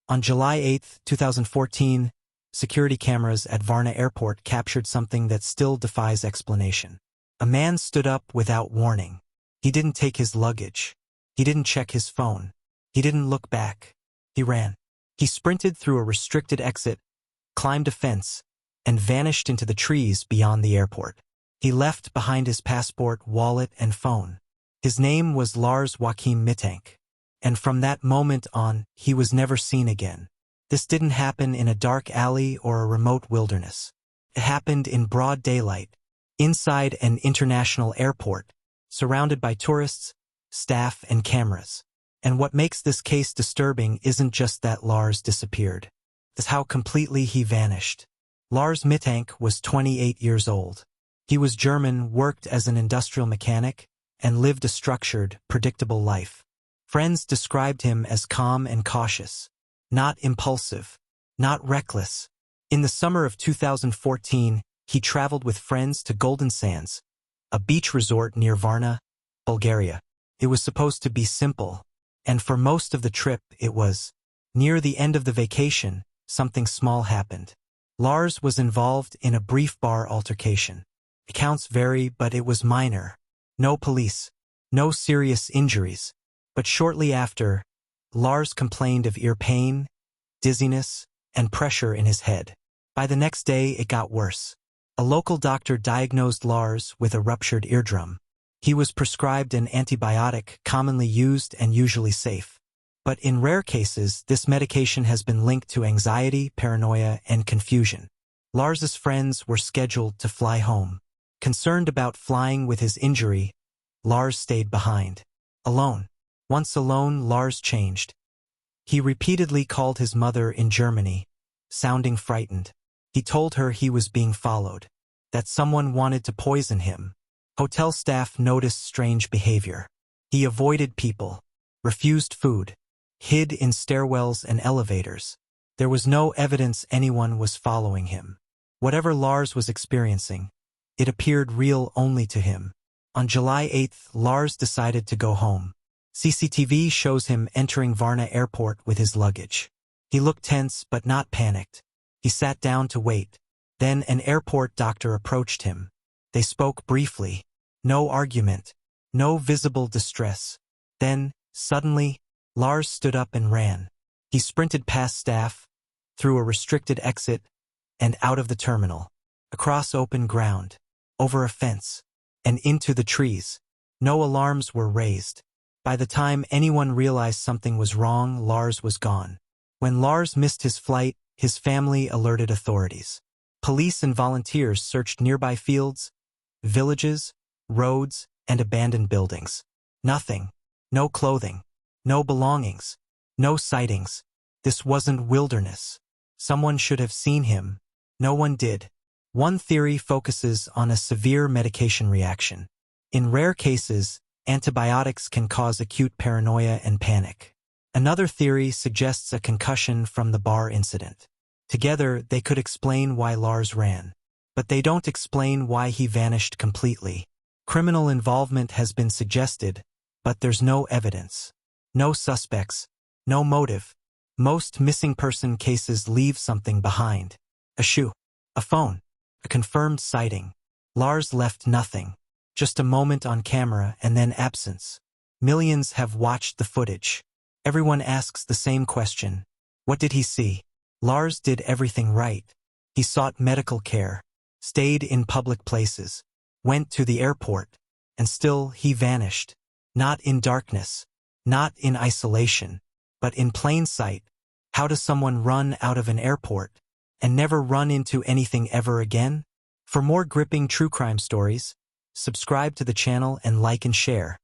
On July 8, 2014, security cameras at Varna Airport captured something that still defies explanation. A man stood up without warning. He didn't take his luggage. He didn't check his phone. He didn't look back. He ran. He sprinted through a restricted exit, climbed a fence, and vanished into the trees beyond the airport. He left behind his passport, wallet, and phone. His name was Lars Joachim Mittank. And from that moment on, he was never seen again. This didn't happen in a dark alley or a remote wilderness. It happened in broad daylight, inside an international airport, surrounded by tourists, staff, and cameras. And what makes this case disturbing isn't just that Lars disappeared. It's how completely he vanished. Lars Mittank was 28 years old. He was German, worked as an industrial mechanic, and lived a structured, predictable life. Friends described him as calm and cautious, not impulsive, not reckless. In the summer of 2014, he traveled with friends to Golden Sands, a beach resort near Varna, Bulgaria. It was supposed to be simple, and for most of the trip it was. Near the end of the vacation, something small happened. Lars was involved in a brief bar altercation. Accounts vary, but it was minor. No police, no serious injuries. But shortly after, Lars complained of ear pain, dizziness, and pressure in his head. By the next day, it got worse. A local doctor diagnosed Lars with a ruptured eardrum. He was prescribed an antibiotic commonly used and usually safe. But in rare cases, this medication has been linked to anxiety, paranoia, and confusion. Lars's friends were scheduled to fly home. Concerned about flying with his injury, Lars stayed behind. Alone. Once alone, Lars changed. He repeatedly called his mother in Germany, sounding frightened. He told her he was being followed, that someone wanted to poison him. Hotel staff noticed strange behavior. He avoided people, refused food, hid in stairwells and elevators. There was no evidence anyone was following him. Whatever Lars was experiencing, it appeared real only to him. On July 8, Lars decided to go home. CCTV shows him entering Varna Airport with his luggage. He looked tense but not panicked. He sat down to wait. Then an airport doctor approached him. They spoke briefly. No argument. No visible distress. Then, suddenly, Lars stood up and ran. He sprinted past staff, through a restricted exit, and out of the terminal. Across open ground. Over a fence. And into the trees. No alarms were raised. By the time anyone realized something was wrong, Lars was gone. When Lars missed his flight, his family alerted authorities. Police and volunteers searched nearby fields, villages, roads, and abandoned buildings. Nothing. No clothing. No belongings. No sightings. This wasn't wilderness. Someone should have seen him. No one did. One theory focuses on a severe medication reaction. In rare cases, antibiotics can cause acute paranoia and panic. Another theory suggests a concussion from the bar incident. Together, they could explain why Lars ran. But they don't explain why he vanished completely. Criminal involvement has been suggested, but there's no evidence. No suspects. No motive. Most missing person cases leave something behind. A shoe. A phone. A confirmed sighting. Lars left nothing. Just a moment on camera and then absence. Millions have watched the footage. Everyone asks the same question. What did he see? Lars did everything right. He sought medical care, stayed in public places, went to the airport, and still he vanished. Not in darkness, not in isolation, but in plain sight. How does someone run out of an airport and never run into anything ever again? For more gripping true crime stories, subscribe to the channel and like and share.